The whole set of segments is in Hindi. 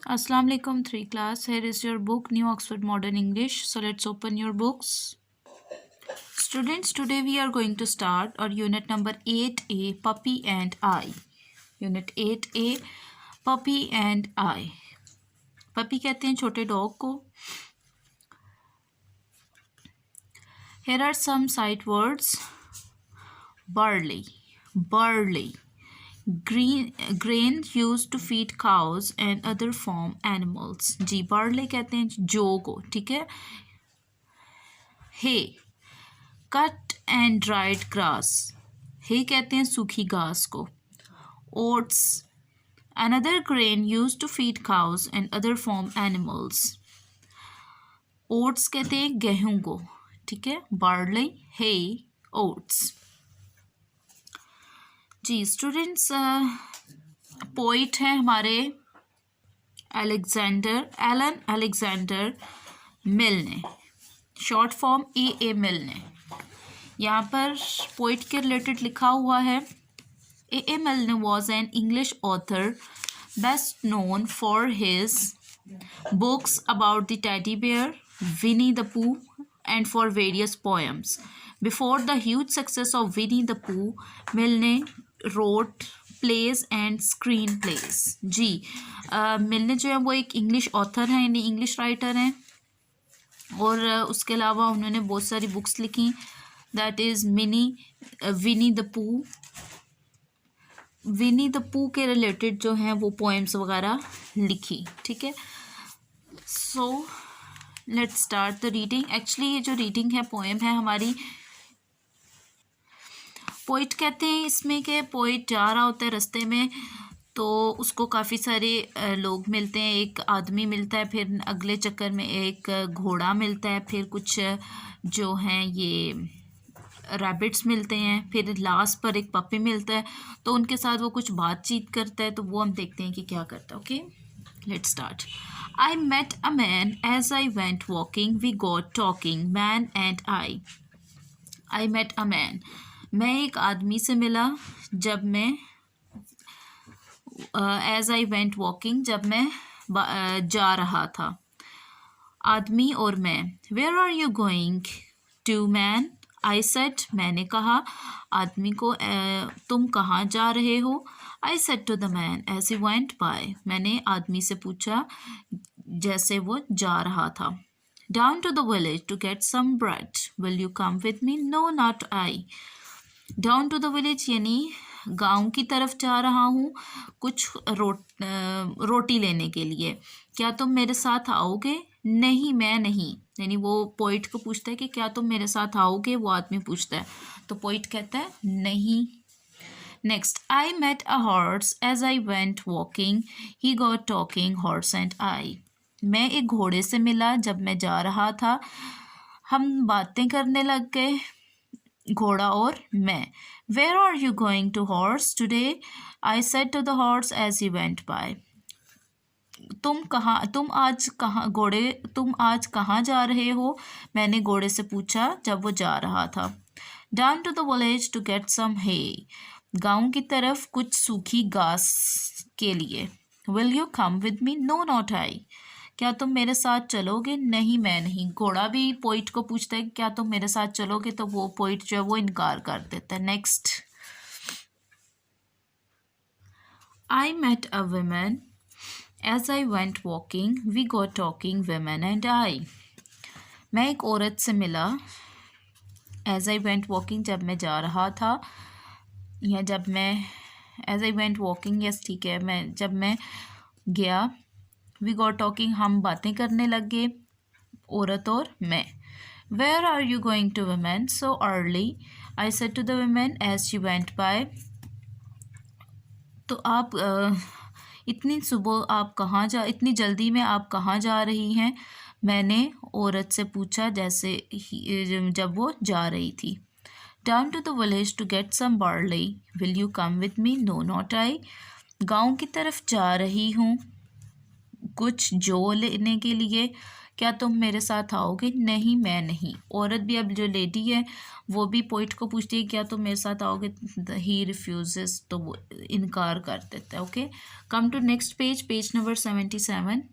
Assalamu alaikum 3 class. Here is your book New Oxford Modern English. So let's open your books. Students, today we are going to start our unit number 8A, Puppy and I. Unit 8A, Puppy and I. Puppy कहते हैं छोटे डॉग को. Here are some sight words. Barley, barley. Grain used to feed cows and other farm animals. Ji barley कहते हैं जौ को, ठीक है. Hay, cut and dried grass. hay कहते हैं सूखी घास को. Oats, another grain used to feed cows and other farm animals. Oats कहते हैं गेहूं को, ठीक है. barley, hay, oats. जी स्टूडेंट्स, पोइट हैं हमारे एलन अलेक्जेंडर मिलने, शॉर्ट फॉर्म ए मिल ने. यहाँ पर पोइट के रिलेटेड लिखा हुआ है. A Milne was an English author best known for his books about the teddy bear, Winnie the Pooh and for various poems. Before the huge success of Winnie the Pooh, Milne wrote plays and screen plays. जी मिलने जो है वो एक इंग्लिश ऑथर हैं, यानी इंग्लिश राइटर हैं, और उसके अलावा उन्होंने बहुत सारी बुक्स लिखी. दैट इज़ विनी द पू के रिलेटेड जो हैं वो पोएम्स वगैरह लिखी, ठीक है. So let's start the reading. Actually ये जो रीडिंग है पोएम है हमारी. पोइट कहते हैं इसमें कि पोइट जा रहा होता है रास्ते में, तो उसको काफ़ी सारे लोग मिलते हैं. एक आदमी मिलता है, फिर अगले चक्कर में एक घोड़ा मिलता है, फिर कुछ जो हैं ये रैबिट्स मिलते हैं, फिर लास्ट पर एक पपी मिलता है. तो उनके साथ वो कुछ बातचीत करता है, तो वो हम देखते हैं कि क्या करता है. Okay, let's start. I met a man as I went walking. We got talking, man and I. I met a man. मैं एक आदमी से मिला जब मैं as I went walking, जब मैं जा रहा था. आदमी और मैं. Where are you going to, man? I said, मैंने कहा आदमी को, तुम कहाँ जा रहे हो? I said to the man as he went by. मैंने आदमी से पूछा जैसे वो जा रहा था. Down to the village to get some bread. Will you come with me? No, not I. Down to the village यानी गांव की तरफ जा रहा हूँ कुछ रोटी लेने के लिए. क्या तुम मेरे साथ आओगे? नहीं, मैं नहीं. यानी वो पोइट को पूछता है कि क्या तुम मेरे साथ आओगे, वो आदमी पूछता है, तो पोइट कहता है नहीं. Next, I met a horse as I went walking. He got talking, horse and I. मैं एक घोड़े से मिला जब मैं जा रहा था, हम बातें करने लग गए, घोड़ा और मैं. Where are you going to, horse, today? I said to the horse as he went by. तुम आज कहाँ जा रहे हो? मैंने घोड़े से पूछा जब वो जा रहा था. Down to the village to get some hay. गांव की तरफ कुछ सूखी घास के लिए. Will you come with me? No, not I. क्या तुम मेरे साथ चलोगे? नहीं, मैं नहीं. घोड़ा भी पोइट को पूछता है क्या तुम मेरे साथ चलोगे, तो वो पोइट जो है वो इनकार कर देता है. Next, I met a woman as I went walking. We got talking, women and I. मैं एक औरत से मिला as I went walking, जब मैं जा रहा था, या जब मैं as I went walking, yes ठीक है, जब मैं गया. We got talking, हम बातें करने लग गए, औरत और मैं. Where are you going to, women, so early? I said to the women as she went by. तो आप इतनी जल्दी में आप कहाँ जा रही हैं? मैंने औरत से पूछा जब वो जा रही थी. Down to the village to get some barley. Will you come with me? No, not I. गांव की तरफ जा रही हूँ कुछ जौ लेने के लिए. क्या तुम मेरे साथ आओगे? नहीं, मैं नहीं। औरत भी, अब जो लेडी है वो भी पोइट को पूछती है क्या तुम मेरे साथ आओगे? ही रिफ्यूजेस, तो वो इनकार कर देता है। Okay, come to next page, page number 77।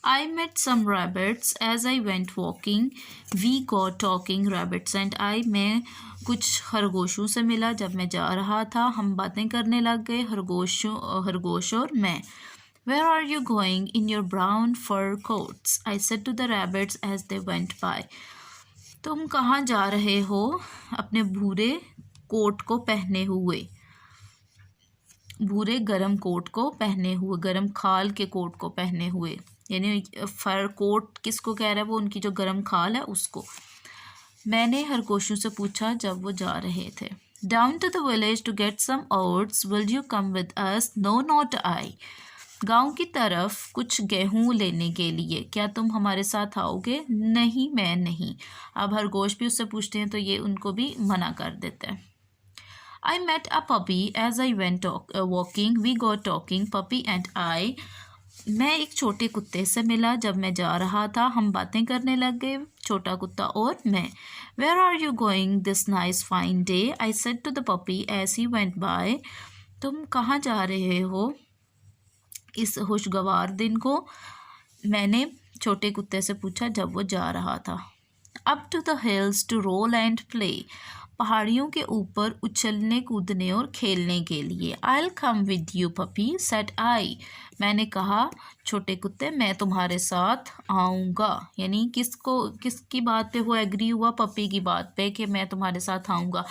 I met some rabbits as I went walking. We got talking, rabbits and I. मैं कुछ खरगोशों से मिला जब मैं जा रहा था, हम बातें करने लग गए, खरगोश और मैं। Where are you going in your brown fur coats? I said to the rabbits as they went by. तुम कहाँ जा रहे हो अपने भूरे कोट को पहने हुए? भूरे गरम कोट को पहने हुए, गरम खाल के कोट को पहने हुए, यानी फर कोट किसको कह रहा है? वो उनकी जो गरम खाल है उसको। मैंने खरगोशों से पूछा जब वो जा रहे थे। Down to the village to get some oats, will you come with us? No, not I. गांव की तरफ कुछ गेहूं लेने के लिए, क्या तुम हमारे साथ आओगे? नहीं, मैं नहीं। अब खरगोश भी उससे पूछते हैं तो ये उनको भी मना कर देता है। I met a puppy as I went walking. We got talking, puppy and I. मैं एक छोटे कुत्ते से मिला जब मैं जा रहा था, हम बातें करने लग गए, छोटा कुत्ता और मैं। Where are you going this nice fine day? I said to the puppy as he went by. तुम कहाँ जा रहे हो इस खुशगवार दिन को? मैंने छोटे कुत्ते से पूछा जब वो जा रहा था। Up to the hills to roll and play. पहाड़ियों के ऊपर उछलने कूदने और खेलने के लिए। I'll come with you puppy, said I. मैंने कहा छोटे कुत्ते मैं तुम्हारे साथ आऊँगा, यानी किसकी बात पे वो एग्री हुआ? पपी की बात पे कि मैं तुम्हारे साथ आऊँगा।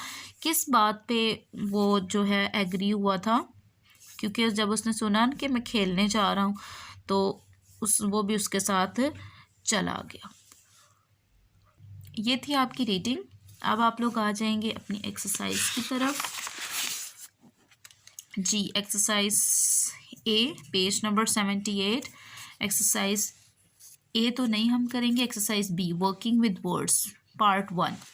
किस बात पे वो जो है एग्री हुआ था? क्योंकि जब उसने सुना कि मैं खेलने जा रहा हूँ तो वो भी उसके साथ चला गया। ये थी आपकी रीडिंग। अब आप लोग आ जाएंगे अपनी एक्सरसाइज की तरफ। जी, exercise a, page number 78। Exercise a तो नहीं हम करेंगे, exercise b, working with words, part 1।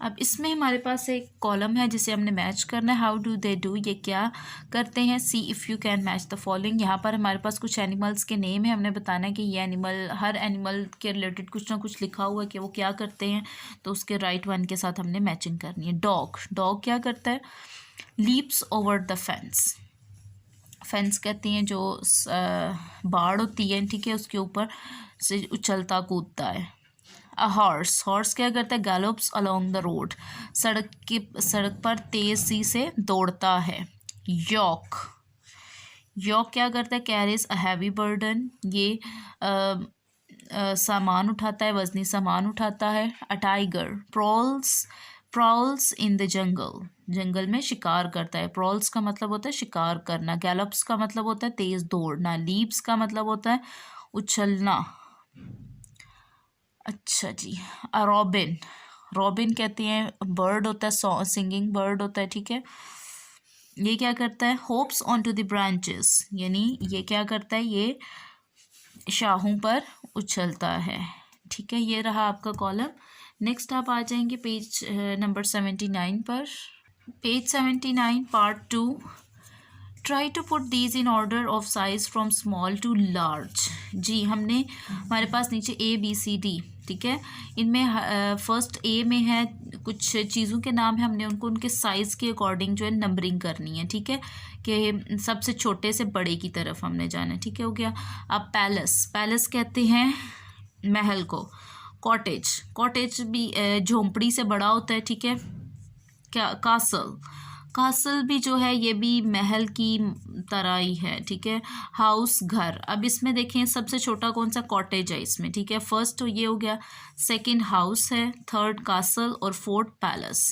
अब इसमें हमारे पास एक कॉलम है जिसे हमने मैच करना है। हाउ डू दे डू, ये क्या करते हैं? सी if you can match the following. यहाँ पर हमारे पास कुछ एनिमल्स के नेम है, हमने बताना है कि ये एनिमल, हर एनिमल के रिलेटेड कुछ ना कुछ लिखा हुआ है कि वो क्या करते हैं, तो उसके राइट वन के साथ हमने मैचिंग करनी है। डॉग, डॉग क्या करता है? Leaps over the fence. Fence कहती हैं जो बाड़ होती है, ठीक है, उसके ऊपर से उछलता कूदता है। अ हॉर्स, हॉर्स क्या करता है? गैलोप्स अलोंग द रोड, सड़क पर तेजी से दौड़ता है। यॉक, यॉक क्या करता है? कैरीज अ हैवी बर्डन, ये सामान उठाता है, वजनी सामान उठाता है। A tiger प्रॉल्स in the jungle, जंगल में शिकार करता है। प्रॉल्स का मतलब होता है शिकार करना। गैलोप्स का मतलब होता है तेज दौड़ना। लीप्स का मतलब होता है उछलना। अच्छा जी, रॉबिन, रॉबिन कहते हैं बर्ड होता है, सिंगिंग बर्ड होता है, ठीक है। ये क्या करता है? Hops on to the branches, यानी ये क्या करता है? ये शाहों पर उछलता है, ठीक है। ये रहा आपका कॉलम। नेक्स्ट आप आ जाएंगे पेज नंबर 79 पर। Page 79, part 2। Try to put these in order of size from small to large. जी, हमने हमारे पास नीचे ABCD, ठीक है, इनमें फर्स्ट ए में है कुछ चीज़ों के नाम है, हमने उनको उनके साइज़ के अकॉर्डिंग जो है नंबरिंग करनी है, ठीक है, कि सबसे छोटे से बड़े की तरफ हमने जाना है, ठीक है, हो गया। अब पैलेस, पैलेस कहते हैं महल को। कॉटेज, कॉटेज भी झोंपड़ी से बड़ा होता है, ठीक है। क्या? कासल, कासल भी जो है ये भी महल की तरह ही है, ठीक है। हाउस, घर। अब इसमें देखें सबसे छोटा कौन सा? कॉटेज है इसमें, ठीक है। फर्स्ट तो ये हो गया, सेकंड हाउस है, थर्ड कासल और fourth palace.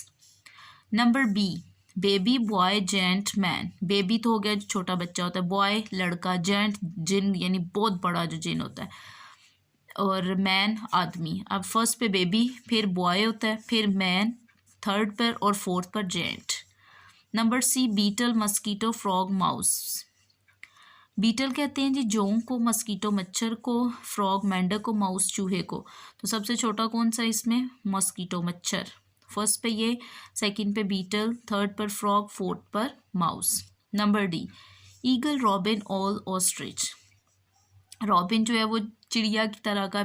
Number B, baby, boy, gent, man. Baby तो हो गया जो छोटा बच्चा होता है, बॉय लड़का, जेंट जिन यानी बहुत बड़ा जो जिन होता है, और मैन आदमी। अब फर्स्ट पे बेबी, फिर बॉय होता है, फिर मैन, थर्ड पर और फोर्थ पर gent. Number C, beetle, mosquito, frog, mouse. Beetle कहते हैं जी जोंक को, मस्कीटो मच्छर को, फ्रॉग मेंढक को, माउस चूहे को। तो सबसे छोटा कौन सा इसमें? मस्कीटो मच्छर। फर्स्ट पे ये, सेकंड पे बीटल, थर्ड पर फ्रॉग, फोर्थ पर mouse. Number D, eagle, robin, all, ostrich. Robin जो है वो चिड़िया की तरह का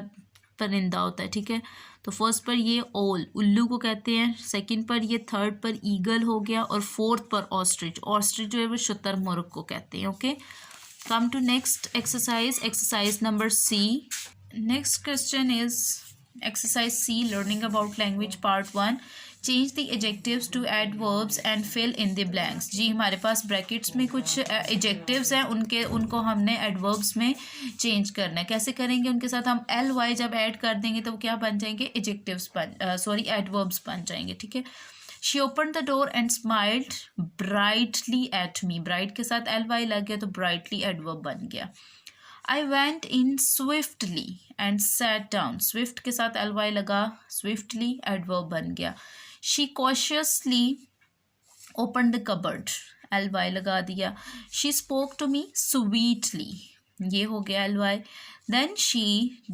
परिंदा होता है, ठीक है। तो फर्स्ट पर ये ओल उल्लू को कहते हैं, सेकंड पर ये, थर्ड पर ईगल हो गया, और फोर्थ पर ऑस्ट्रिच, ऑस्ट्रिच जो है वो शुतुरमुर्ग को कहते हैं। Okay, come to next exercise, exercise number c. Next question is exercise c, learning about language part 1। Change the adjectives to adverbs and fill in the blanks. जी हमारे पास ब्रैकेट्स में कुछ एजेक्टिव्स हैं, उनको हमने एडवर्ब्स में चेंज करना है। कैसे करेंगे? उनके साथ हम एल वाई जब ऐड कर देंगे तो क्या बन जाएंगे? एजेक्टिव्स एडवर्ब्स बन जाएंगे, ठीक है। She open the door and smiled brightly at me. Bright के साथ एल वाई लग गया तो ब्राइटली एडवर्ब बन गया। I went in swiftly and sat down. Swift के साथ ly लगा, swiftly adverb बन गया। She cautiously opened the cupboard. ly लगा दिया। She spoke to me sweetly. ये हो गया ly। Then she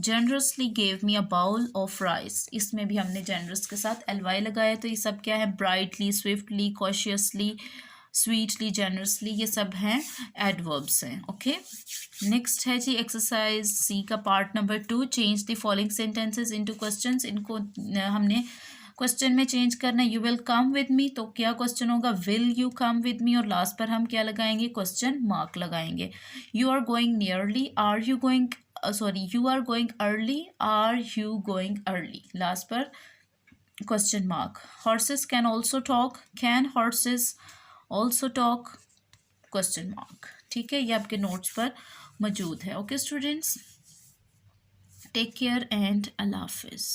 generously gave me a bowl of rice. इसमें भी हमने generous के साथ ly लगाया, तो ये सब क्या है? brightly, swiftly, cautiously, sweetly, generously, ये सब हैं एडवर्ब्स हैं। ओके, नेक्स्ट है जी एक्सरसाइज सी का part number 2। Change the following sentences into questions. इनको हमने क्वेश्चन में चेंज करना है। You will come with me, तो क्या क्वेश्चन होगा? Will you come with me, और लास्ट पर हम क्या लगाएंगे? क्वेश्चन मार्क लगाएंगे। You are going nearly, are you going, sorry, you are going early, are you going early, last पर question mark. Horses can also talk, can horses also talk, question mark. ठीक है, ये आपके नोट्स पर मौजूद है। Okay students, take care and अल्लाह हाफिज़।